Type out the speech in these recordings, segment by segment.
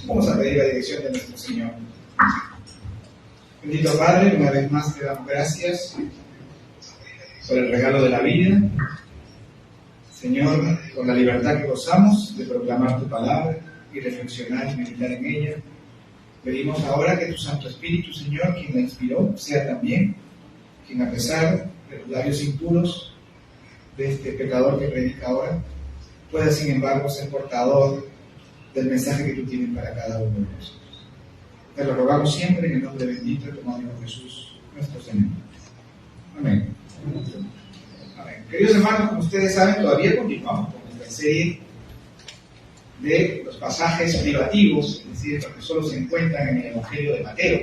Vamos a pedir la dirección de nuestro Señor. Bendito Padre, una vez más te damos gracias por el regalo de la vida. Señor, por la libertad que gozamos de proclamar tu palabra y reflexionar y meditar en ella. Pedimos ahora que tu Santo Espíritu, Señor, quien la inspiró, sea también quien, a pesar de los labios impuros de este pecador que predica ahora, pueda sin embargo ser portador del mensaje que tú tienes para cada uno de nosotros. Te lo rogamos siempre en el nombre bendito de tu Hijo Jesús, nuestro Señor. Amén. Amén. Queridos hermanos, como ustedes saben, todavía continuamos con nuestra serie de los pasajes privativos, es decir, los que solo se encuentran en el Evangelio de Mateo.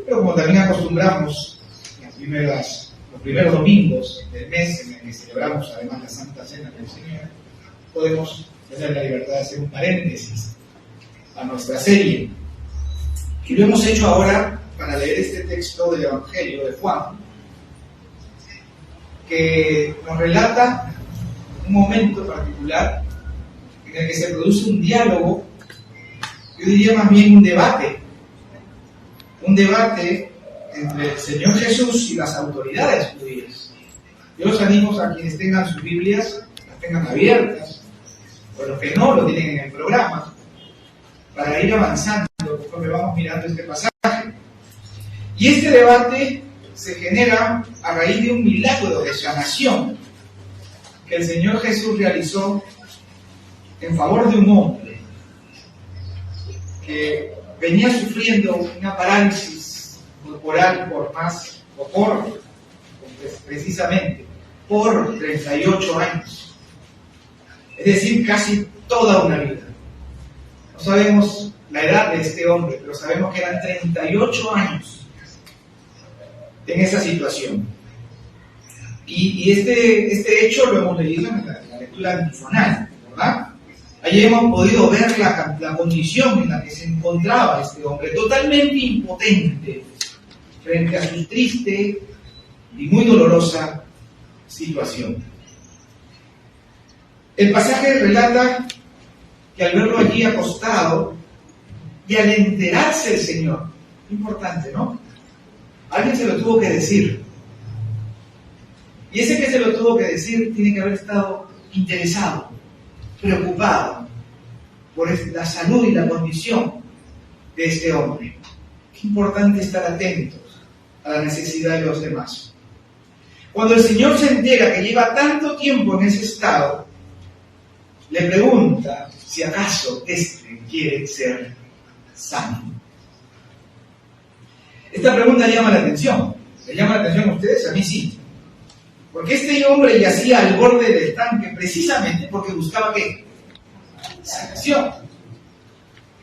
Pero como también acostumbramos los primeros domingos del mes en el que celebramos además la Santa Cena del Señor, podemos tener la libertad de hacer un paréntesis a nuestra serie. Y lo hemos hecho ahora para leer este texto del Evangelio de Juan, que nos relata un momento particular en el que se produce un diálogo, yo diría más bien un debate entre el Señor Jesús y las autoridades judías. Yo los animo a quienes tengan sus Biblias, las tengan abiertas, o los que no lo tienen en el programa, para ir avanzando conforme vamos mirando este pasaje. Y este debate se genera a raíz de un milagro de sanación que el Señor Jesús realizó en favor de un hombre que venía sufriendo una parálisis corporal precisamente por 38 años. Es decir, casi toda una vida. No sabemos la edad de este hombre, pero sabemos que eran 38 años en esa situación. Y este hecho lo hemos leído en la lectura antifonal, ¿verdad? Allí hemos podido ver la condición en la que se encontraba este hombre, totalmente impotente frente a su triste y muy dolorosa situación. El pasaje relata que al verlo allí acostado y al enterarse el Señor, importante, ¿no? Alguien se lo tuvo que decir. Y ese que se lo tuvo que decir tiene que haber estado interesado, preocupado por la salud y la condición de este hombre. Qué importante estar atentos a la necesidad de los demás. Cuando el Señor se entera que lleva tanto tiempo en ese estado, le pregunta si acaso éste quiere ser sano. Esta pregunta llama la atención. ¿Le llama la atención a ustedes? A mí sí. Porque este hombre yacía al borde del tanque precisamente porque buscaba ¿qué? Sanación.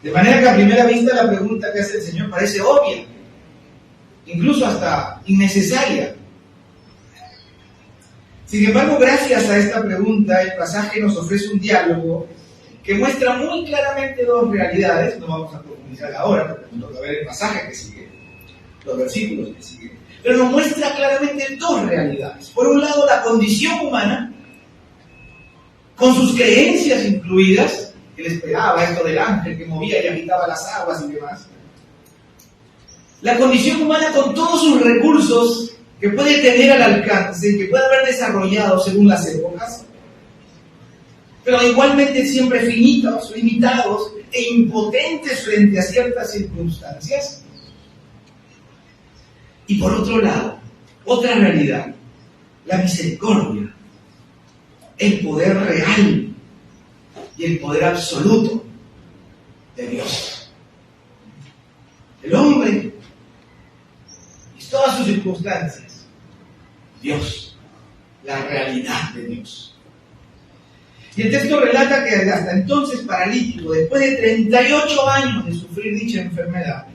De manera que a primera vista la pregunta que hace el Señor parece obvia, incluso hasta innecesaria. Sin embargo, gracias a esta pregunta, el pasaje nos ofrece un diálogo que muestra muy claramente dos realidades. No vamos a profundizar ahora, porque nos toca ver el pasaje que sigue, los versículos que siguen. Pero nos muestra claramente dos realidades. Por un lado, la condición humana, con sus creencias incluidas. Él esperaba esto del ángel que movía y agitaba las aguas y demás. La condición humana con todos sus recursos que puede tener al alcance, que puede haber desarrollado según las épocas, pero igualmente siempre finitos, limitados e impotentes frente a ciertas circunstancias. Y por otro lado, otra realidad, la misericordia, el poder real y el poder absoluto de Dios. El hombre y todas sus circunstancias, Dios, la realidad de Dios. Y el texto relata que hasta entonces paralítico, después de 38 años de sufrir dicha enfermedad,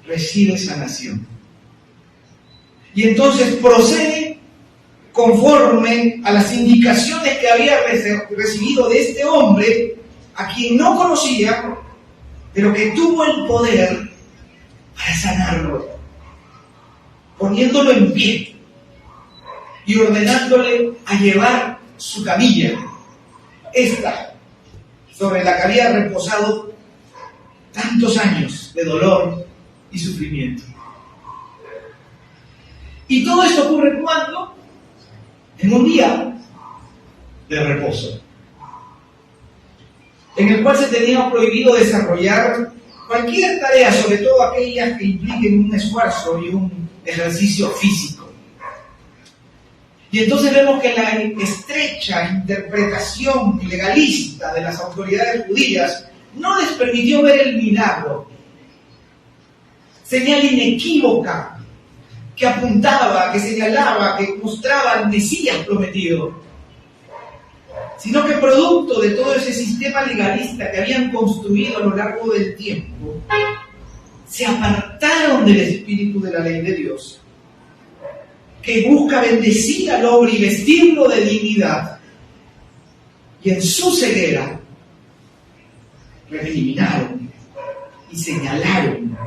recibe sanación. Y entonces procede conforme a las indicaciones que había recibido de este hombre, a quien no conocía, pero que tuvo el poder para sanarlo, poniéndolo en pie y ordenándole a llevar su camilla, esta sobre la que había reposado tantos años de dolor y sufrimiento. Y todo esto ocurre cuando, en un día de reposo, en el cual se tenía prohibido desarrollar cualquier tarea, sobre todo aquellas que impliquen un esfuerzo y un ejercicio físico. Y entonces vemos que la estrecha interpretación legalista de las autoridades judías no les permitió ver el milagro, señal inequívoca que apuntaba, que señalaba, que mostraba al Mesías prometido, sino que producto de todo ese sistema legalista que habían construido a lo largo del tiempo, se apartaron del espíritu de la ley de Dios, que busca bendecir al hombre y vestirlo de dignidad, y en su ceguera recriminaron y señalaron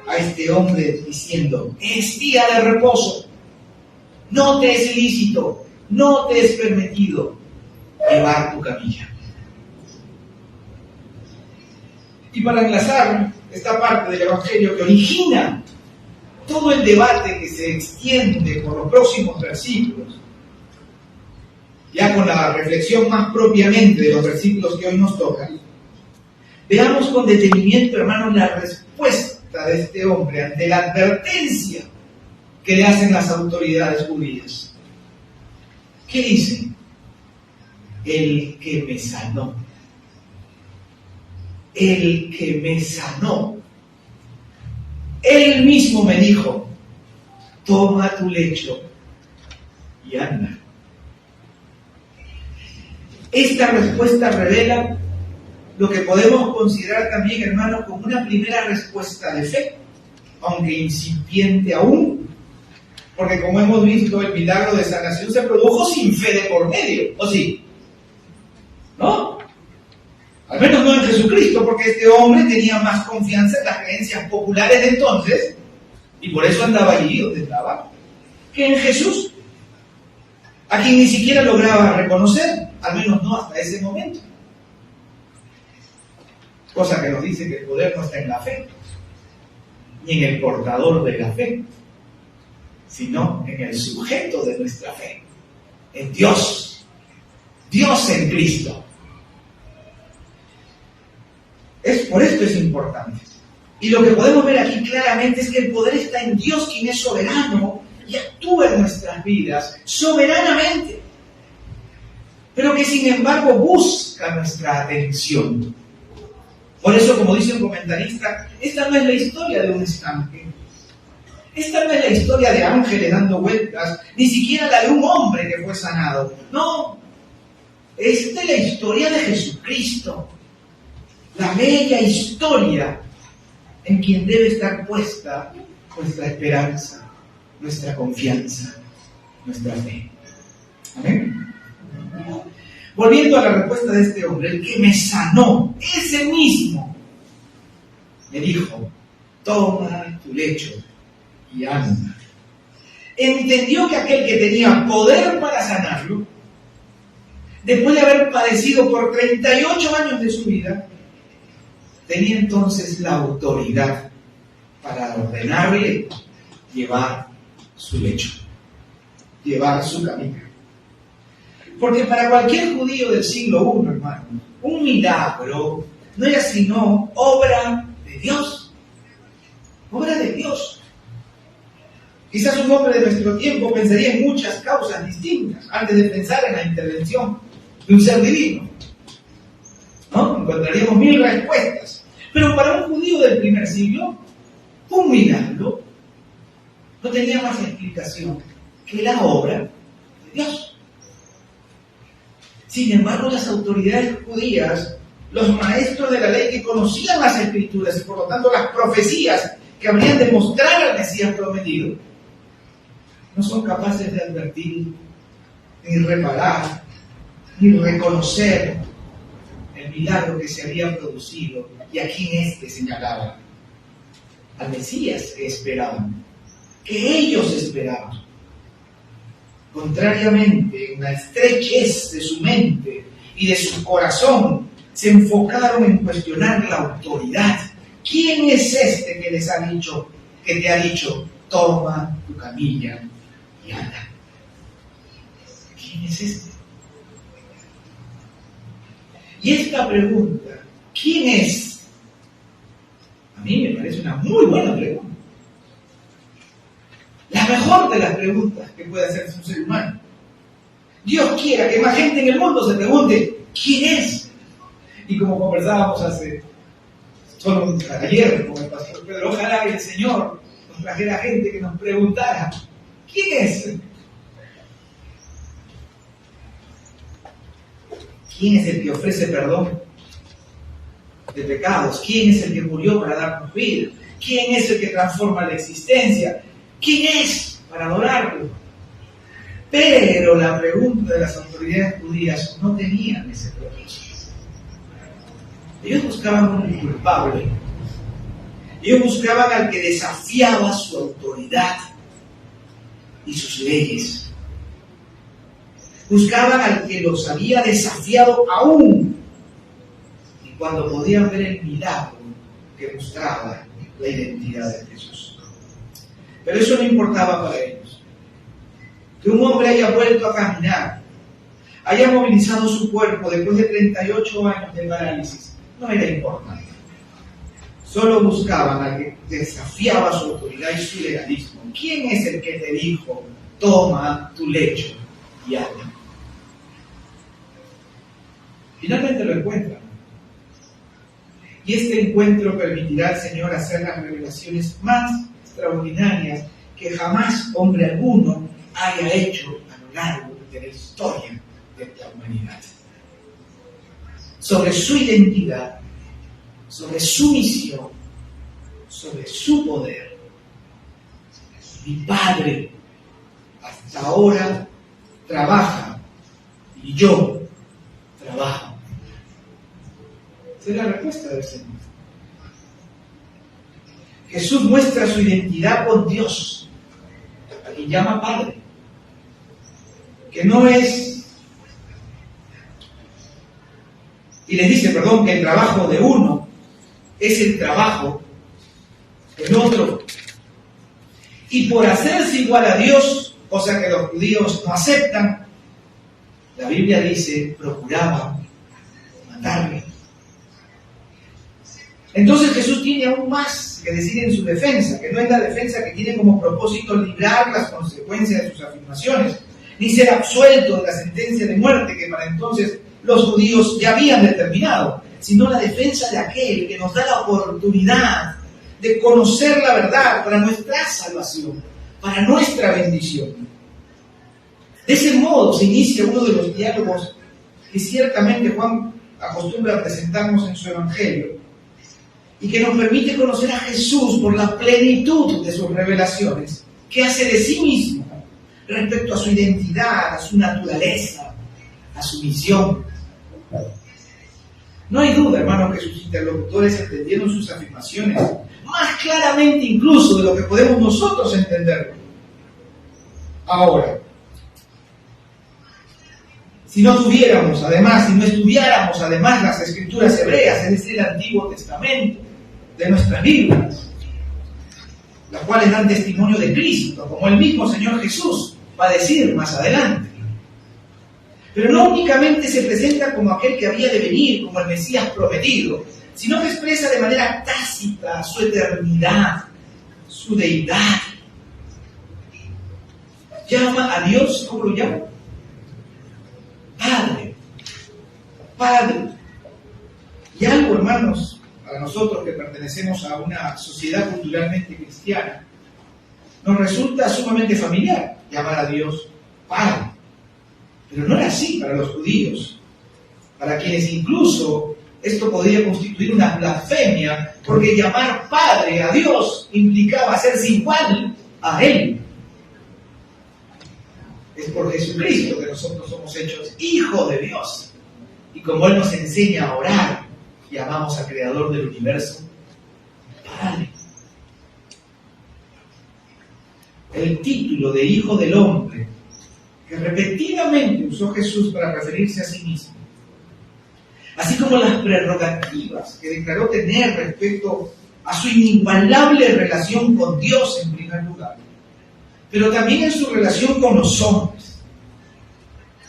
a este hombre diciendo: es día de reposo, no te es lícito, no te es permitido llevar tu camilla. Y para enlazar esta parte del Evangelio que origina todo el debate que se extiende por los próximos versículos, ya con la reflexión más propiamente de los versículos que hoy nos tocan, veamos con detenimiento, hermanos, la respuesta de este hombre ante la advertencia que le hacen las autoridades judías. ¿Qué dice? El que me sanó. El que me sanó. Él mismo me dijo: toma tu lecho y anda. Esta respuesta revela lo que podemos considerar también, hermanos, como una primera respuesta de fe, aunque incipiente aún, porque como hemos visto, el milagro de sanación se produjo sin fe de por medio, ¿o sí? ¿No? Al menos no en Jesucristo, porque este hombre tenía más confianza en las creencias populares de entonces, y por eso andaba allí donde estaba, que en Jesús, a quien ni siquiera lograba reconocer, al menos no hasta ese momento. Cosa que nos dice que el poder no está en la fe, ni en el portador de la fe, sino en el sujeto de nuestra fe, en Dios, Dios en Cristo. Por esto es importante. Y lo que podemos ver aquí claramente es que el poder está en Dios, quien es soberano y actúa en nuestras vidas soberanamente, pero que sin embargo busca nuestra atención. Por eso, como dice un comentarista, esta no es la historia de un estanque, esta no es la historia de ángeles dando vueltas, ni siquiera la de un hombre que fue sanado. No, esta es la historia de Jesucristo, la bella historia en quien debe estar puesta nuestra esperanza, nuestra confianza, nuestra fe. Amén. Volviendo a la respuesta de este hombre, el que me sanó, ese mismo, me dijo: toma tu lecho y anda. Entendió que aquel que tenía poder para sanarlo, después de haber padecido por 38 años de su vida, tenía entonces la autoridad para ordenarle llevar su lecho, llevar su camino. Porque para cualquier judío del siglo I, hermano, un milagro no era sino obra de Dios. Obra de Dios. Quizás un hombre de nuestro tiempo pensaría en muchas causas distintas antes de pensar en la intervención de un ser divino, ¿no? Encontraríamos 1000 respuestas. Pero para un judío del primer siglo, un milagro no tenía más explicación que la obra de Dios. Sin embargo, las autoridades judías, los maestros de la ley que conocían las Escrituras y por lo tanto las profecías que habrían de mostrar al Mesías prometido, no son capaces de advertir, ni reparar, ni reconocer el milagro que se había producido y a quien éste señalaba: al Mesías que esperaban, que ellos esperaban. Contrariamente, en la estrechez de su mente y de su corazón, se enfocaron en cuestionar la autoridad ¿quién es este que les ha dicho, que te ha dicho, toma tu camilla y anda? ¿Quién es este? Y esta pregunta, ¿quién es? A mí me parece una muy buena pregunta. La mejor de las preguntas que puede hacerse un ser humano. Dios quiera que más gente en el mundo se pregunte, ¿quién es? Y como conversábamos ayer con el pastor Pedro, ojalá que el Señor nos trajera gente que nos preguntara, ¿quién es? ¿Quién es el que ofrece perdón de pecados? ¿Quién es el que murió para darnos vida? ¿Quién es el que transforma la existencia? ¿Quién es para adorarlo? Pero la pregunta de las autoridades judías no tenían ese propósito. Ellos buscaban un culpable. Ellos buscaban al que desafiaba su autoridad y sus leyes. Buscaban al que los había desafiado aún. Y cuando podían ver el milagro que mostraba la identidad de Jesús. Pero eso no importaba para ellos. Que un hombre haya vuelto a caminar, haya movilizado su cuerpo después de 38 años de parálisis, no era importante. Solo buscaban al que desafiaba su autoridad y su legalismo. ¿Quién es el que te dijo, toma tu lecho y anda? Finalmente lo encuentran. Y este encuentro permitirá al Señor hacer las revelaciones más extraordinarias que jamás hombre alguno haya hecho a lo largo de la historia de la humanidad. Sobre su identidad, sobre su misión, sobre su poder. Mi Padre hasta ahora trabaja y yo trabajo. Esa es la respuesta del Señor. Jesús muestra su identidad con Dios, a quien llama Padre, que no es, y les dice, que el trabajo de uno es el trabajo del otro. Y por hacerse igual a Dios, cosa que los judíos no aceptan, la Biblia dice, procuraban matarle. Entonces Jesús tiene aún más que decir en su defensa, que no es la defensa que tiene como propósito librar las consecuencias de sus afirmaciones, ni ser absuelto de la sentencia de muerte que para entonces los judíos ya habían determinado, sino la defensa de aquel que nos da la oportunidad de conocer la verdad para nuestra salvación, para nuestra bendición. De ese modo se inicia uno de los diálogos que ciertamente Juan acostumbra a presentarnos en su Evangelio, y que nos permite conocer a Jesús por la plenitud de sus revelaciones, que hace de sí mismo respecto a su identidad, a su naturaleza, a su misión. No hay duda, hermanos, que sus interlocutores entendieron sus afirmaciones más claramente incluso de lo que podemos nosotros entenderlo. Ahora, si no estudiáramos además las escrituras hebreas, es decir, el Antiguo Testamento, de nuestras Biblias, las cuales dan testimonio de Cristo, como el mismo Señor Jesús va a decir más adelante. Pero no únicamente se presenta como aquel que había de venir, como el Mesías prometido, sino que expresa de manera tácita su eternidad, su deidad. Llama a Dios, ¿cómo lo llama? Padre. Padre. Y algo, hermanos, para nosotros que pertenecemos a una sociedad culturalmente cristiana, nos resulta sumamente familiar llamar a Dios Padre. Pero no era así para los judíos, para quienes incluso esto podría constituir una blasfemia, porque llamar Padre a Dios implicaba hacerse igual a Él. Es por Jesucristo que nosotros somos hechos hijos de Dios. Y como Él nos enseña a orar, llamamos al Creador del universo Padre. El título de Hijo del Hombre que repetidamente usó Jesús para referirse a sí mismo, así como las prerrogativas que declaró tener respecto a su inigualable relación con Dios en primer lugar, pero también en su relación con los hombres.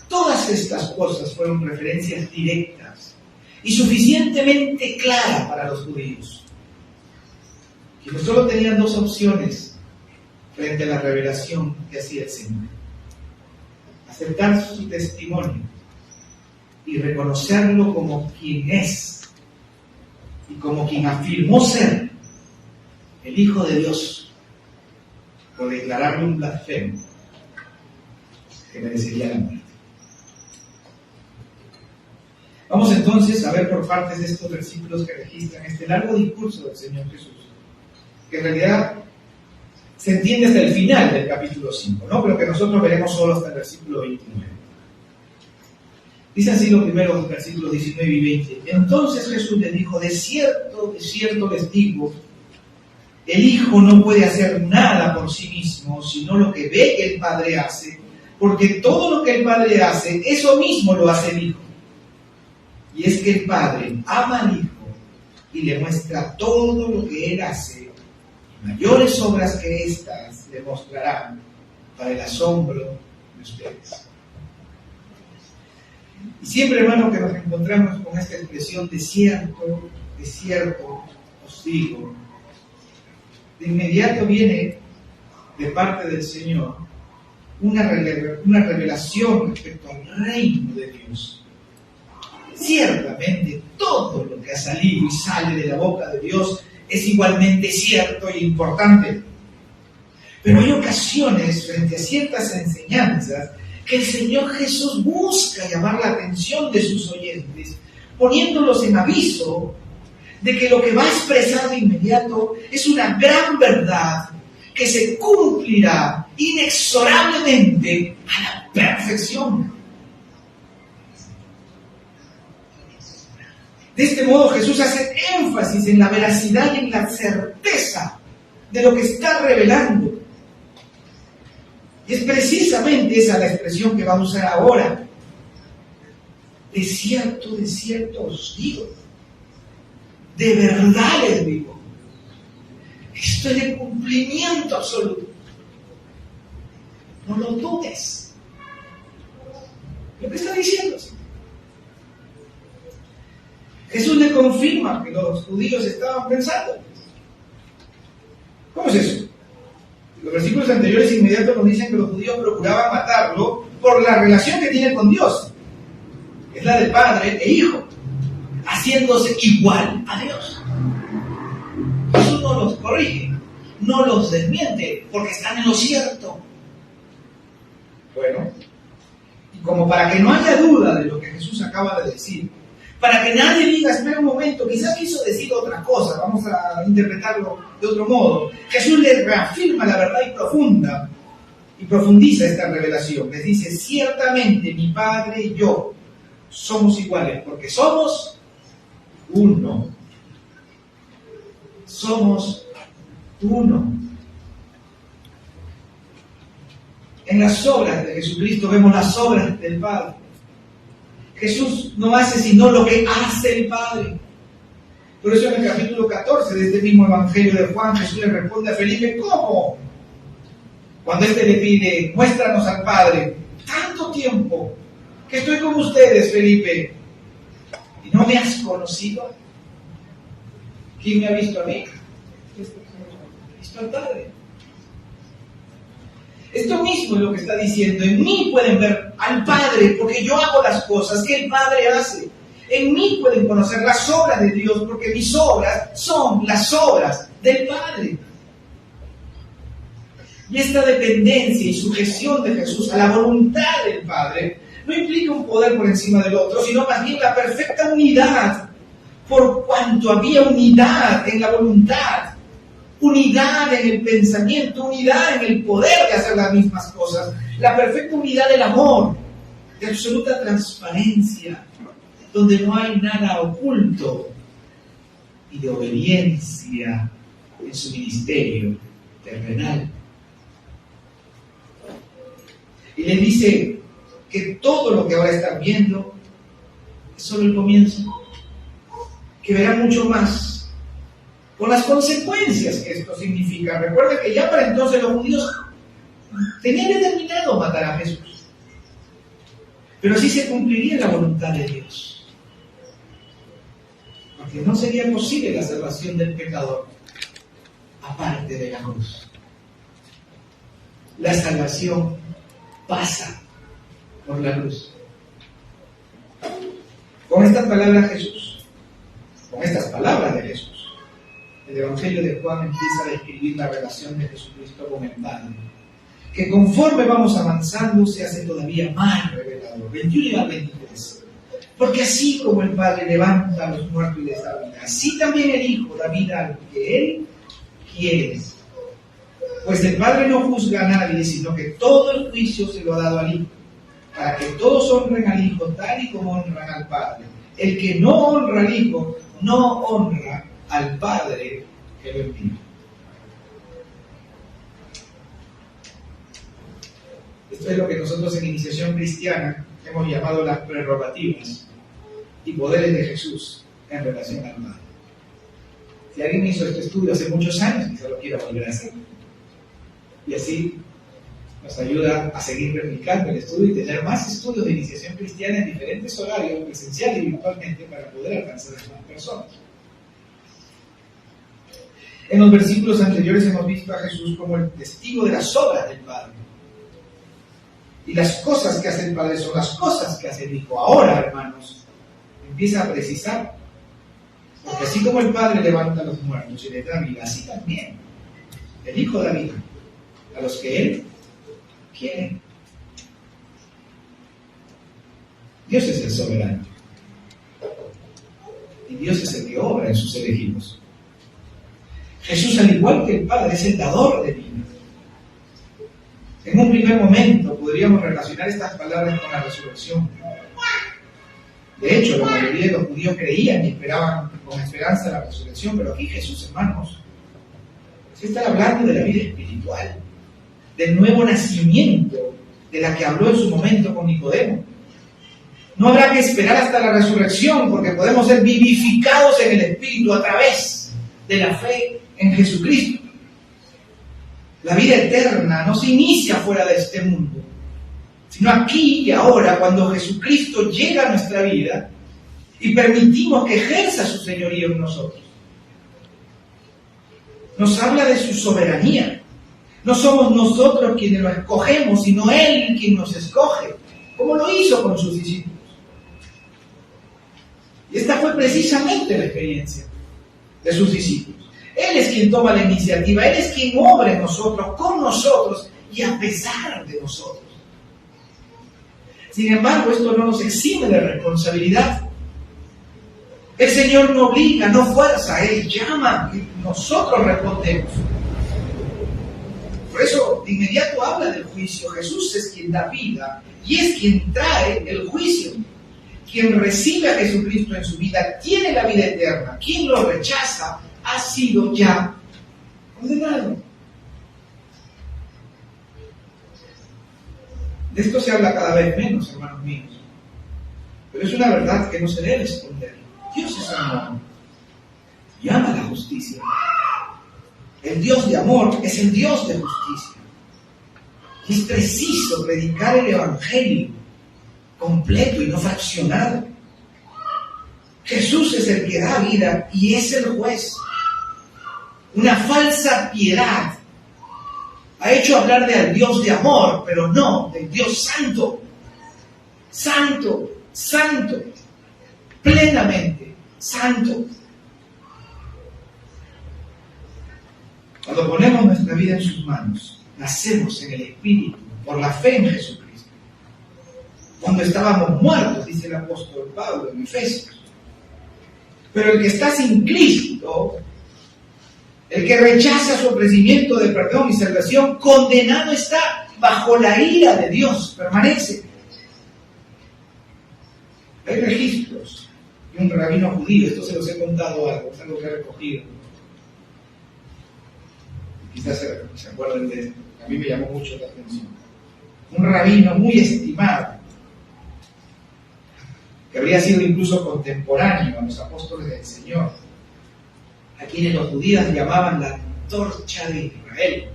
Todas estas cosas fueron referencias directas y suficientemente claras para los judíos, que solo tenían dos opciones frente a la revelación que hacía el Señor: aceptar su testimonio y reconocerlo como quien es y como quien afirmó ser el Hijo de Dios, o declararle un blasfemo que merecería la muerte. Vamos entonces a ver por partes estos versículos que registran este largo discurso del Señor Jesús, que en realidad se entiende hasta el final del capítulo 5, ¿no? Pero que nosotros veremos solo hasta el versículo 29. Dicen así los primeros versículos 19 y 20. Entonces Jesús les dijo: de cierto les digo, el Hijo no puede hacer nada por sí mismo, sino lo que ve que el Padre hace, porque todo lo que el Padre hace, eso mismo lo hace el Hijo. Y es que el Padre ama al Hijo y le muestra todo lo que Él hace, y mayores obras que éstas le mostrarán, para el asombro de ustedes. Y siempre, hermano, que nos encontramos con esta expresión de cierto os digo, de inmediato viene de parte del Señor una revelación respecto al reino de Dios. Ciertamente todo lo que ha salido y sale de la boca de Dios es igualmente cierto e importante. Pero hay ocasiones frente a ciertas enseñanzas que el Señor Jesús busca llamar la atención de sus oyentes, poniéndolos en aviso de que lo que va a expresar de inmediato es una gran verdad que se cumplirá inexorablemente a la perfección. De este modo Jesús hace énfasis en la veracidad y en la certeza de lo que está revelando. Y es precisamente esa la expresión que vamos a usar ahora. De cierto os digo. De verdad les digo. Esto es de cumplimiento absoluto. No lo dudes. Lo que está diciendo. Jesús le confirma que los judíos estaban pensando. ¿Cómo es eso? Los versículos anteriores inmediatos nos dicen que los judíos procuraban matarlo por la relación que tiene con Dios. Es la de Padre e Hijo, haciéndose igual a Dios. Jesús no los corrige, no los desmiente, porque están en lo cierto. Bueno, y como para que no haya duda de lo que Jesús acaba de decir, para que nadie diga, espera un momento, quizás quiso decir otra cosa, vamos a interpretarlo de otro modo. Jesús les reafirma la verdad y profundiza esta revelación. Les dice: ciertamente mi Padre y yo somos iguales, porque somos uno. Somos uno. En las obras de Jesucristo vemos las obras del Padre. Jesús no hace sino lo que hace el Padre. Por eso en el capítulo 14 de este mismo Evangelio de Juan, Jesús le responde a Felipe: ¿cómo? Cuando éste le pide: muéstranos al Padre. Tanto tiempo que estoy con ustedes, Felipe, y no me has conocido. ¿Quién me ha visto a mí? Ha visto al Padre. Esto mismo es lo que está diciendo. En mí pueden ver al Padre, porque yo hago las cosas que el Padre hace. En mí pueden conocer las obras de Dios, porque mis obras son las obras del Padre. Y esta dependencia y sujeción de Jesús a la voluntad del Padre no implica un poder por encima del otro, sino más bien la perfecta unidad, por cuanto había unidad en la voluntad, unidad en el pensamiento, unidad en el poder de hacer las mismas cosas, la perfecta unidad del amor, de absoluta transparencia, donde no hay nada oculto, y de obediencia en su ministerio terrenal. Y les dice que todo lo que ahora están viendo es solo el comienzo, que verán mucho más, con las consecuencias que esto significa. Recuerden que ya para entonces los judíos tenían determinado matar a Jesús, pero así se cumpliría la voluntad de Dios, porque no sería posible la salvación del pecador aparte de la cruz. La salvación pasa por la cruz. Con estas palabras de Jesús, el Evangelio de Juan empieza a describir la relación de Jesucristo con el Padre, que conforme vamos avanzando se hace todavía más revelador. 21 al 23. Porque así como el Padre levanta a los muertos y les da vida, así también el Hijo da vida al que Él quiere. Pues el Padre no juzga a nadie, sino que todo el juicio se lo ha dado al Hijo, para que todos honren al Hijo tal y como honran al Padre. El que no honra al Hijo, no honra al Padre que lo envió. Esto es lo que nosotros en Iniciación Cristiana hemos llamado las prerrogativas y poderes de Jesús en relación al Padre. Si alguien hizo este estudio hace muchos años, quizá lo quiera volver a hacer. Y así nos ayuda a seguir replicando el estudio y tener más estudios de iniciación cristiana en diferentes horarios, presencial y virtualmente, para poder alcanzar a más personas. En los versículos anteriores hemos visto a Jesús como el testigo de las obras del Padre. Y las cosas que hace el Padre son las cosas que hace el Hijo. Ahora, hermanos, empieza a precisar. Porque así como el Padre levanta a los muertos y les da vida, así también el Hijo da vida a los que Él quiere. Dios es el soberano. Y Dios es el que obra en sus elegidos. Jesús, al igual que el Padre, es el dador de vida. En un primer momento podríamos relacionar estas palabras con la resurrección. De hecho, la mayoría de los judíos creían y esperaban con esperanza la resurrección, pero aquí Jesús, hermanos, se está hablando de la vida espiritual, del nuevo nacimiento, de la que habló en su momento con Nicodemo. No habrá que esperar hasta la resurrección, porque podemos ser vivificados en el Espíritu a través de la fe en Jesucristo. La vida eterna no se inicia fuera de este mundo, sino aquí y ahora, cuando Jesucristo llega a nuestra vida y permitimos que ejerza su señorío en nosotros. Nos habla de su soberanía. No somos nosotros quienes lo escogemos, sino Él quien nos escoge, como lo hizo con sus discípulos. Y esta fue precisamente la experiencia de sus discípulos. Él es quien toma la iniciativa, Él es quien obra en nosotros, con nosotros y a pesar de nosotros. Sin embargo, esto no nos exime de responsabilidad. El Señor no obliga, no fuerza, Él llama y nosotros respondemos. Por eso, de inmediato habla del juicio. Jesús es quien da vida y es quien trae el juicio. Quien recibe a Jesucristo en su vida tiene la vida eterna. Quien lo rechaza ha sido ya condenado. De esto se habla cada vez menos, hermanos míos. Pero es una verdad que no se debe esconder. Dios es amor y ama la justicia. El Dios de amor es el Dios de justicia. Y es preciso predicar el Evangelio completo y no fraccionado. Jesús es el que da vida y es el juez. Una falsa piedad ha hecho hablar del Dios de amor, pero no del Dios santo. Santo, santo, plenamente santo. Cuando ponemos nuestra vida en sus manos, nacemos en el Espíritu por la fe en Jesucristo. Cuando estábamos muertos, dice el apóstol Pablo en Efesios. Pero el que está sin Cristo, el que rechaza su ofrecimiento de perdón y salvación, condenado está, bajo la ira de Dios, permanece. Hay registros de un rabino judío, esto se los he contado algo, es algo que he recogido. Quizás se acuerden de esto, a mí me llamó mucho la atención. Un rabino muy estimado, que habría sido incluso contemporáneo a los apóstoles del Señor, a quienes los judíos llamaban la antorcha de Israel.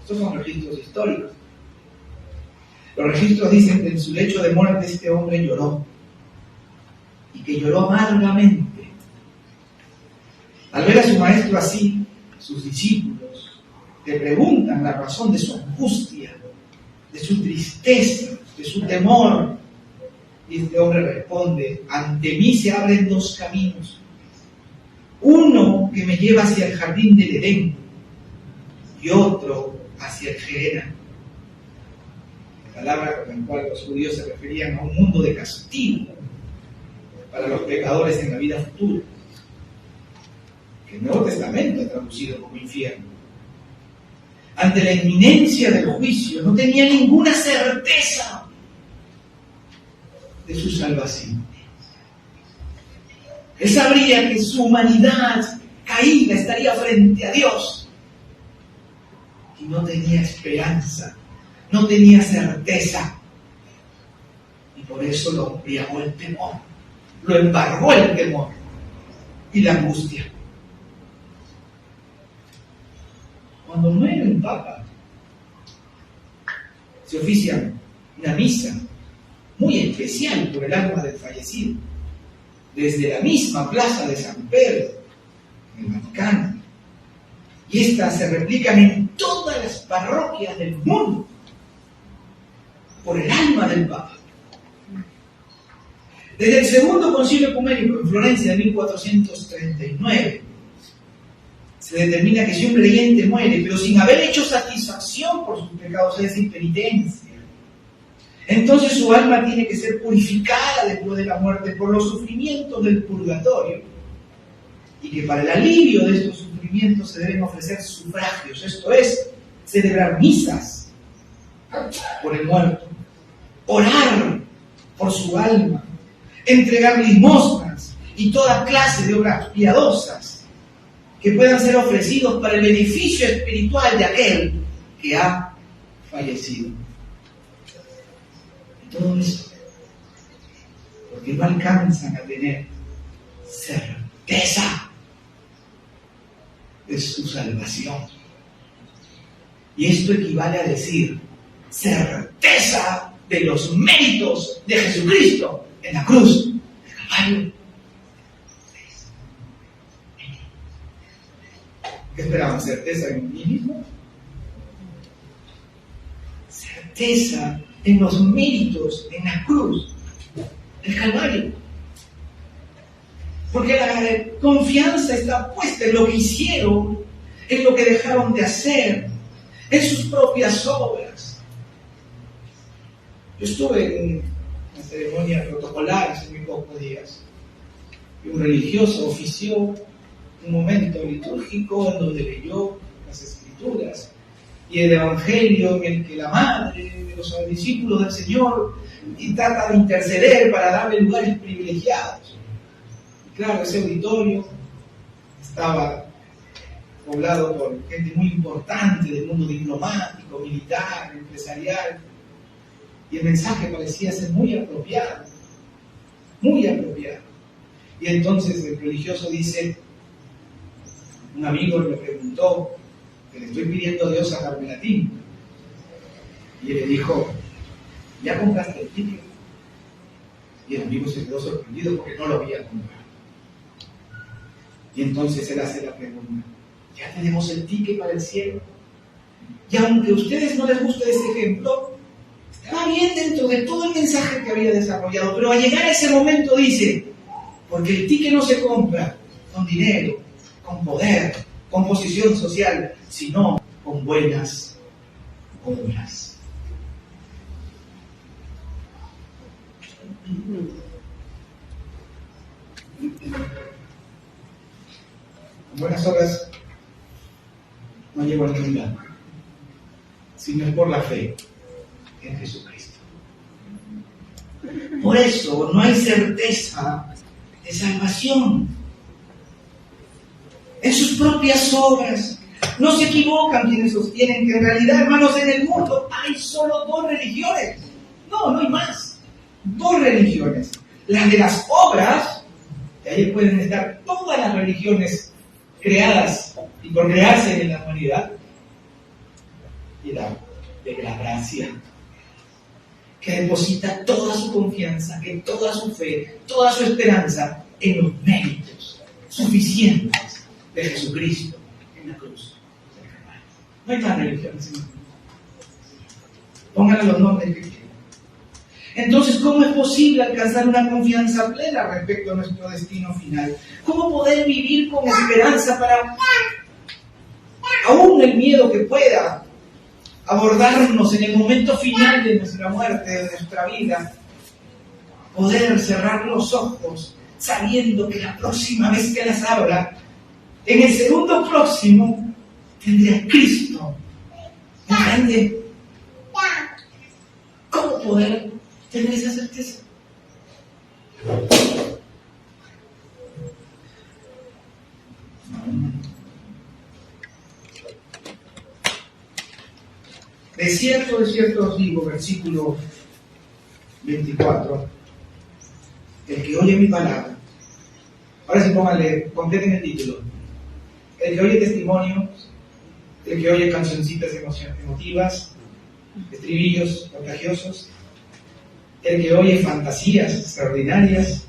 Estos son registros históricos. Los registros dicen que en su lecho de muerte este hombre lloró, y que lloró amargamente. Al ver a su maestro así, sus discípulos le preguntan la razón de su angustia, de su tristeza, de su temor. Y este hombre responde: ante mí se abren dos caminos. Uno que me lleva hacia el jardín del Edén y otro hacia el Gehenna. La palabra con la cual los judíos se referían a un mundo de castigo para los pecadores en la vida futura, que el Nuevo Testamento ha traducido como infierno. Ante la inminencia del juicio no tenía ninguna certeza de su salvación. Él sabría que su humanidad caída estaría frente a Dios y no tenía esperanza, no tenía certeza, y por eso lo embriagó el temor, lo embargó el temor y la angustia. Cuando muere un papa, se oficia una misa muy especial por el alma del fallecido, desde la misma plaza de San Pedro, en el Vaticano. Y estas se replican en todas las parroquias del mundo, por el alma del Papa. Desde el Segundo Concilio Ecuménico en Florencia de 1439, se determina que si un creyente muere, pero sin haber hecho satisfacción por sus pecados, es decir, penitencia, entonces su alma tiene que ser purificada después de la muerte por los sufrimientos del purgatorio, y que para el alivio de estos sufrimientos se deben ofrecer sufragios, esto es, celebrar misas por el muerto, orar por su alma, entregar limosnas y toda clase de obras piadosas que puedan ser ofrecidos para el beneficio espiritual de aquel que ha fallecido. Y todo eso porque no alcanzan a tener certeza de su salvación. Y esto equivale a decir certeza de los méritos de Jesucristo en la cruz del Calvario. ¿Qué esperaban? ¿Certeza en mí mismo? Certeza en los méritos en la cruz del Calvario. Porque la confianza está puesta en lo que hicieron, en lo que dejaron de hacer, en sus propias obras. Yo estuve en una ceremonia protocolar hace muy pocos días, y un religioso ofició un momento litúrgico en donde leyó las Escrituras y el Evangelio en el que la madre de los discípulos del Señor y trata de interceder para darle lugares privilegiados. Y claro, ese auditorio estaba poblado por gente muy importante del mundo diplomático, militar, empresarial, y el mensaje parecía ser muy apropiado, muy apropiado. Y entonces el religioso dice, un amigo le preguntó, que le estoy pidiendo a Dios sacarme la tinta, y él le dijo, ¿ya compraste el ticket? Y el amigo se quedó sorprendido porque no lo había comprado. Y entonces él hace la pregunta, ¿ya tenemos el ticket para el cielo? Y aunque a ustedes no les guste ese ejemplo, estaba bien dentro de todo el mensaje que había desarrollado, pero al llegar a ese momento dice, porque el ticket no se compra con dinero, con poder, con posición social, sino con buenas obras. Con buenas obras no llego a ningún lado, sino es por la fe en Jesucristo. Por eso no hay certeza de salvación en sus propias obras. No se equivocan quienes sostienen que en realidad, hermanos, en el mundo hay solo dos religiones. No hay más. Dos religiones. Las de las obras, de ahí pueden estar todas las religiones creadas y por crearse en la humanidad, y de la gracia, que deposita toda su confianza, que toda su fe, toda su esperanza en los méritos suficientes de Jesucristo en la cruz. No hay más religiones en el mundo. Pónganle los nombres que quieran. Entonces, ¿cómo es posible alcanzar una confianza plena respecto a nuestro destino final? ¿Cómo poder vivir con esperanza para, aún el miedo que pueda abordarnos en el momento final de nuestra muerte, de nuestra vida, poder cerrar los ojos sabiendo que la próxima vez que las abra, en el segundo próximo, tendré a Cristo enfrente? ¿Cómo poder tener esa certeza? De cierto os digo, versículo 24, el que oye mi palabra, ahora sí pónganle, completen el título, el que oye testimonios, el que oye cancioncitas emotivas, estribillos contagiosos, el que oye fantasías extraordinarias,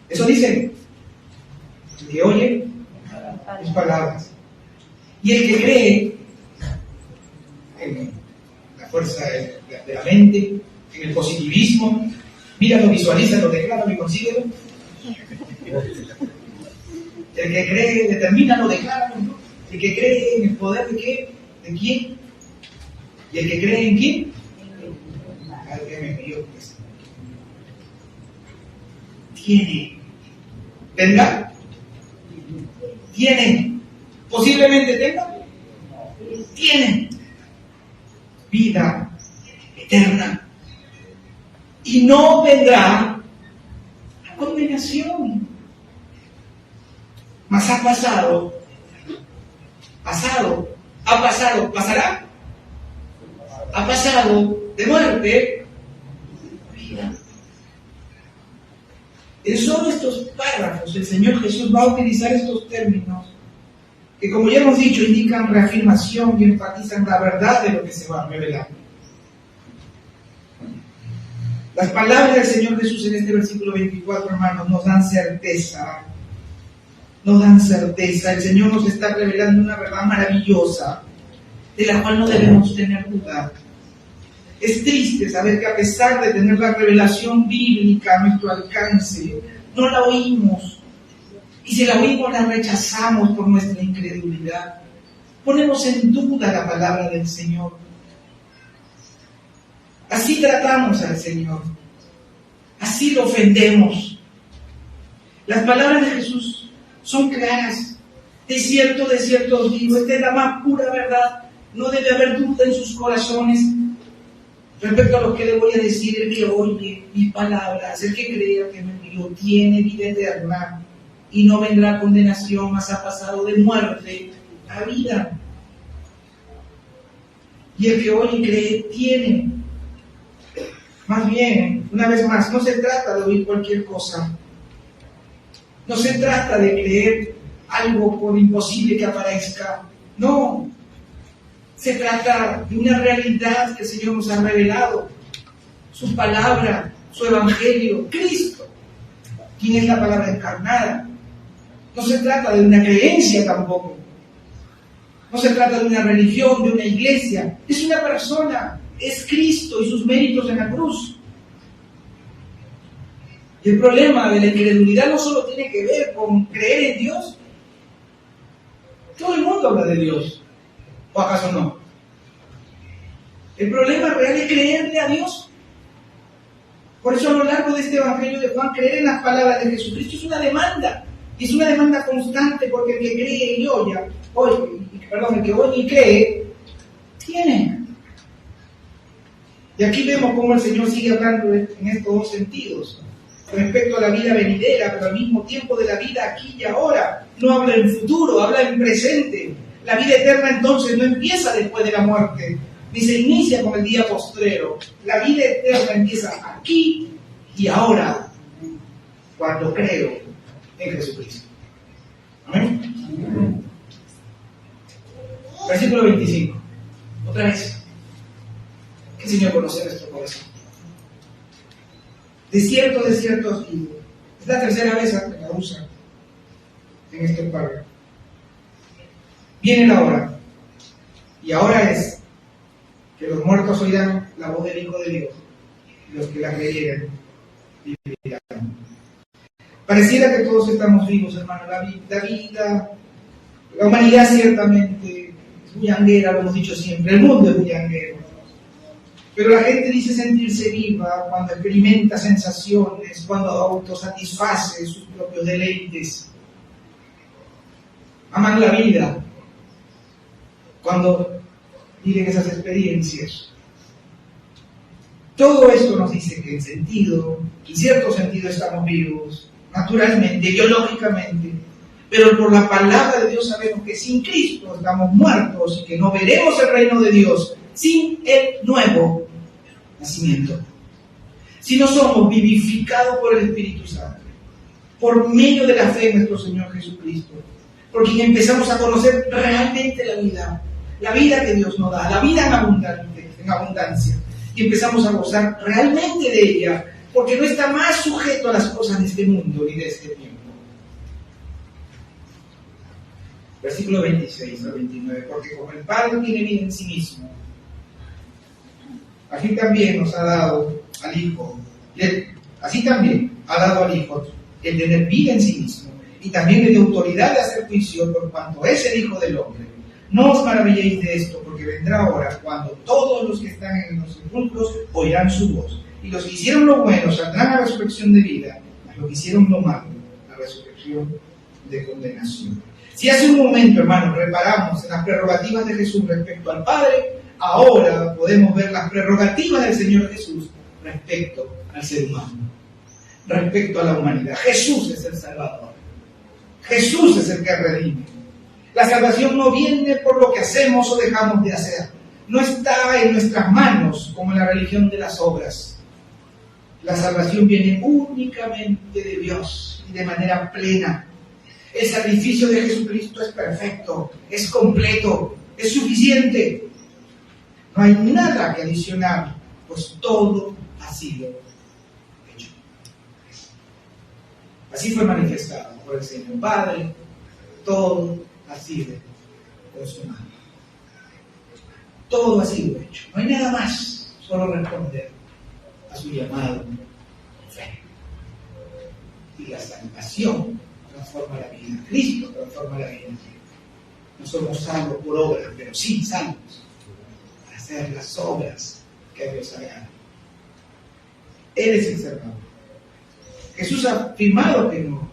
eso dice, el que oye mis palabras, y el que cree en la fuerza de la mente, en el positivismo, míralo, visualízalo, decláralo y consíguelo. El que cree, determínalo, decláralo, ¿no? El que cree en el poder de qué, de quién, y el que cree en quién, al que me envió, pues. Tiene, ¿tendrá? Tiene, posiblemente tenga, tiene vida eterna y no vendrá a condenación, mas ha pasado, pasará, ha pasado de muerte a vida. En solo estos párrafos el Señor Jesús va a utilizar estos términos que, como ya hemos dicho, indican reafirmación y enfatizan la verdad de lo que se va a revelar. Las palabras del Señor Jesús en este versículo 24, hermanos, nos dan certeza. Nos dan certeza. El Señor nos está revelando una verdad maravillosa, de la cual no debemos tener duda. Es triste saber que a pesar de tener la revelación bíblica a nuestro alcance, no la oímos. Y si la oímos, la rechazamos por nuestra incredulidad. Ponemos en duda la palabra del Señor. Así tratamos al Señor. Así lo ofendemos. Las palabras de Jesús son claras. De cierto os digo, esta es la más pura verdad. No debe haber duda en sus corazones respecto a lo que le voy a decir. El que oye mis palabras, el que crea que me envió, tiene vida eterna y no vendrá condenación, mas ha pasado de muerte a vida. Y el que oye y cree, tiene. Más bien, una vez más, no se trata de oír cualquier cosa. No se trata de creer algo por imposible que aparezca. No. Se trata de una realidad que el Señor nos ha revelado. Su palabra, su evangelio, Cristo, quien es la palabra encarnada. No se trata de una creencia tampoco. No se trata de una religión, de una iglesia. Es una persona. Es Cristo y sus méritos en la cruz. Y el problema de la incredulidad no solo tiene que ver con creer en Dios. Todo el mundo habla de Dios. ¿O acaso no? El problema real es creerle a Dios. Por eso a lo largo de este Evangelio de Juan, creer en las palabras de Jesucristo es una demanda. Y es una demanda constante, porque el que cree y oye, el que oye y cree, tiene. Y aquí vemos cómo el Señor sigue hablando en estos dos sentidos. Respecto a la vida venidera, pero al mismo tiempo de la vida aquí y ahora. No habla en futuro, habla en presente. La vida eterna entonces no empieza después de la muerte, ni se inicia con el día postrero. La vida eterna empieza aquí y ahora, cuando creo en Jesucristo. Amén. Versículo 25. Otra vez. Que el Señor conoce nuestro corazón. De cierto os digo. Es la tercera vez que la usa en este párrafo. Viene la hora. Y ahora es que los muertos oirán la voz del Hijo de Dios. Y los que la creyeren vivirán. Pareciera que todos estamos vivos, hermano. La humanidad ciertamente es bullanguera, lo hemos dicho siempre. El mundo es bullanguero. Pero la gente dice sentirse viva cuando experimenta sensaciones, cuando autosatisface sus propios deleites. Aman la vida cuando viven esas experiencias. Todo esto nos dice que en cierto sentido estamos vivos, naturalmente, biológicamente, pero por la palabra de Dios sabemos que sin Cristo estamos muertos y que no veremos el reino de Dios sin el nuevo nacimiento. Si no somos vivificados por el Espíritu Santo, por medio de la fe en nuestro Señor Jesucristo, por quien empezamos a conocer realmente la vida que Dios nos da, la vida en abundancia, y empezamos a gozar realmente de ella, porque no está más sujeto a las cosas de este mundo ni de este tiempo. Versículo 26 al 29, porque como el Padre tiene vida en sí mismo, así también ha dado al Hijo el tener vida en sí mismo, y también le dio autoridad de hacer juicio por cuanto es el Hijo del Hombre. No os maravilléis de esto, porque vendrá hora cuando todos los que están en los sepulcros oirán su voz, y los que hicieron lo bueno saldrán a resurrección de vida, mas los que hicieron lo malo a resurrección de condenación. Si hace un momento, hermanos, reparamos en las prerrogativas de Jesús respecto al Padre, ahora podemos ver las prerrogativas del Señor Jesús respecto al ser humano, respecto a la humanidad. Jesús es el Salvador. Jesús es el que redime. La salvación no viene por lo que hacemos o dejamos de hacer. No está en nuestras manos como en la religión de las obras. La salvación viene únicamente de Dios y de manera plena. El sacrificio de Jesucristo es perfecto, es completo, es suficiente. No hay nada que adicionar, pues todo ha sido hecho. Así fue manifestado por el Señor Padre, todo ha sido consumado. Todo ha sido hecho. No hay nada más, solo responder a su llamado fe. Y la salvación transforma la vida. Cristo transforma la vida. No somos salvos por obras, pero sí salvos para hacer las obras que a Dios agrada. Él es el Salvador. Jesús ha afirmado que no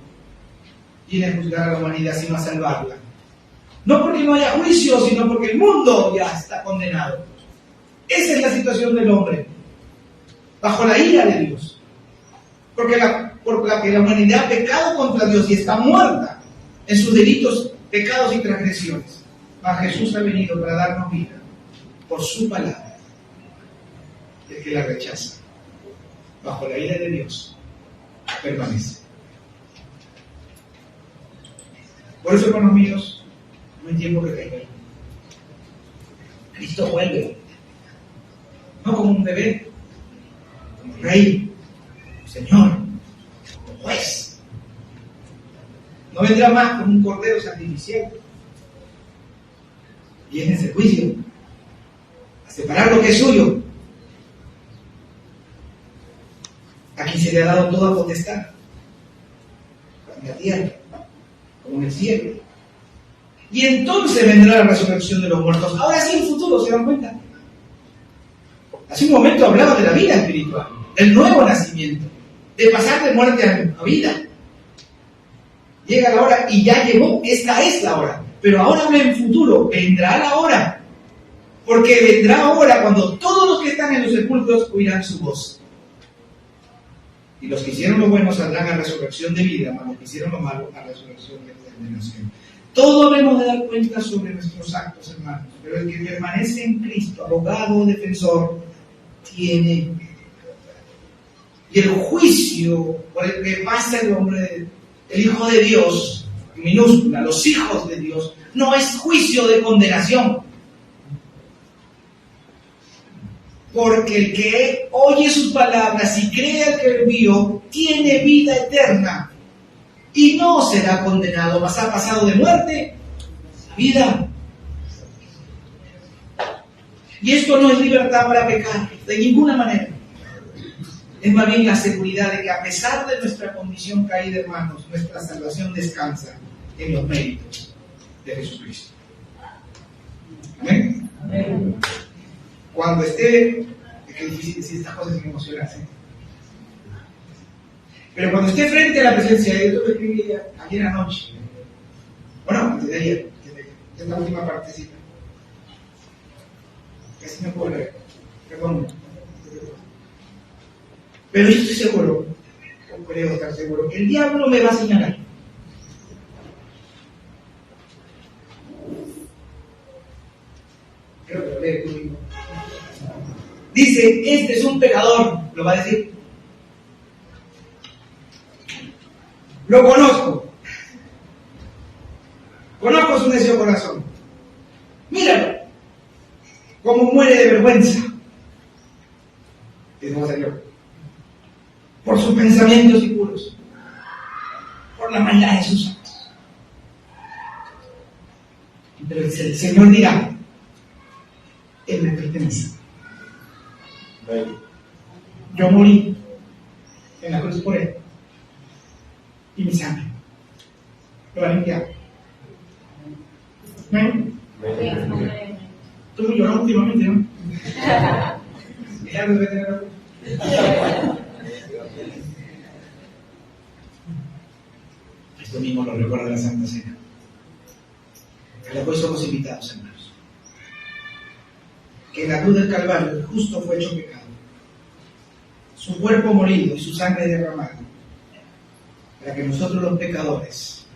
viene a juzgar a la humanidad sino a salvarla. No porque no haya juicio, sino porque el mundo ya está condenado. Esa es la situación del hombre, bajo la ira de Dios. Por la que la humanidad ha pecado contra Dios y está muerta en sus delitos, pecados y transgresiones. Mas Jesús ha venido para darnos vida por su palabra. El que la rechaza, bajo la ira de Dios, permanece. Por eso, hermanos míos, no hay tiempo que tenga. Cristo vuelve, no como un bebé, como rey, como Señor, como juez. No vendrá más como un cordero sacrificial. Viene ese juicio, a separar lo que es suyo. Aquí se le ha dado toda potestad, en la tierra, como en el cielo. Y entonces vendrá la resurrección de los muertos. Ahora sí, en futuro, ¿se dan cuenta? Hace un momento hablaba de la vida espiritual, del nuevo nacimiento, de pasar de muerte a vida. Llega la hora y ya llegó, esta es la hora. Pero ahora habla en futuro, vendrá la hora. Porque vendrá ahora cuando todos los que están en los sepulcros oirán su voz. Y los que hicieron lo bueno saldrán a resurrección de vida, mas los que hicieron lo malo a resurrección de condenación. Todos debemos de dar cuenta sobre nuestros actos, hermanos, pero el que permanece en Cristo, abogado, defensor, tiene. Y el juicio por el que pasa el hombre, el Hijo de Dios, minúscula, los hijos de Dios, no es juicio de condenación. Porque el que oye sus palabras y cree al que lo envió, tiene vida eterna y no será condenado, mas ha pasado de muerte a vida. Y esto no es libertad para pecar, de ninguna manera. Es más bien la seguridad de que a pesar de nuestra condición caída, hermanos, nuestra salvación descansa en los méritos de Jesucristo. ¿Amén? Amén. Cuando esté, es que es difícil decir estas cosas sin emocionarse, pero cuando esté frente a la presencia de Dios, yo lo escribí ayer anoche, bueno, antes de ayer, esta última partecita, casi no puedo leer, perdón. Pero yo estoy seguro, o creo estar seguro, que el diablo me va a señalar. Creo que lo lee conmigo. Dice, este es un pecador, lo va a decir. Lo conozco. Conozco su necio corazón. Míralo. Cómo muere de vergüenza. Eso va a ser yo. Por sus pensamientos impuros. Por la maldad de sus actos. Pero el Señor dirá, Él me pertenece. Yo morí en la cruz por Él. Y mi sangre lo va a limpiar. ¿Ven? Estoy muy llorando últimamente, ¿no? Ya no debe tener la cruz. Esto mismo lo recuerda la Santa Cena. Que después somos invitados, hermanos. Que en la cruz del Calvario el justo fue hecho pecado. Su cuerpo molido y su sangre derramada, para que nosotros los pecadores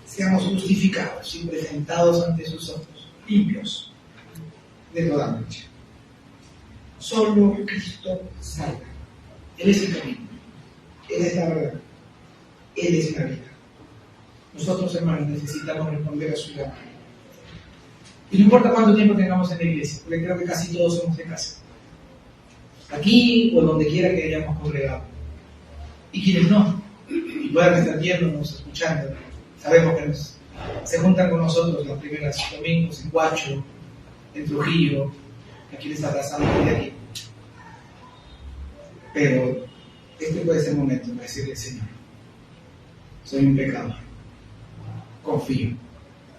seamos justificados y presentados ante sus ojos, limpios de toda mancha. Solo Cristo salva. Él es el camino. Él es la verdad. Él es la vida. Nosotros, hermanos, necesitamos responder a su llamado. Y no importa cuánto tiempo tengamos en la iglesia, porque creo que casi todos somos de casa. Aquí o donde quiera que hayamos congregado. Y quienes no, y puedan estar viéndonos, escuchando, sabemos que se juntan con nosotros los primeros domingos en Guacho, en Trujillo, aquí les abrazamos de aquí. Pero este puede ser el momento para decirle al Señor, soy un pecador, confío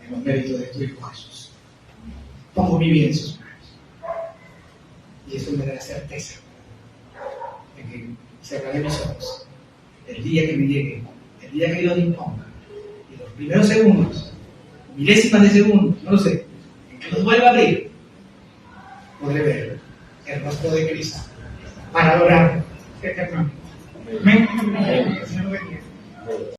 en los méritos de tu Hijo Jesús, pongo mi vida en sus manos, y eso me da la certeza de que cerraré mis ojos el día que me llegue, el día que Dios disponga, y los primeros segundos, milésimas de segundos, no lo sé, en que los vuelva a abrir, podré ver el rostro de Cristo para adorar eternamente. Amén. El Señor bendiga.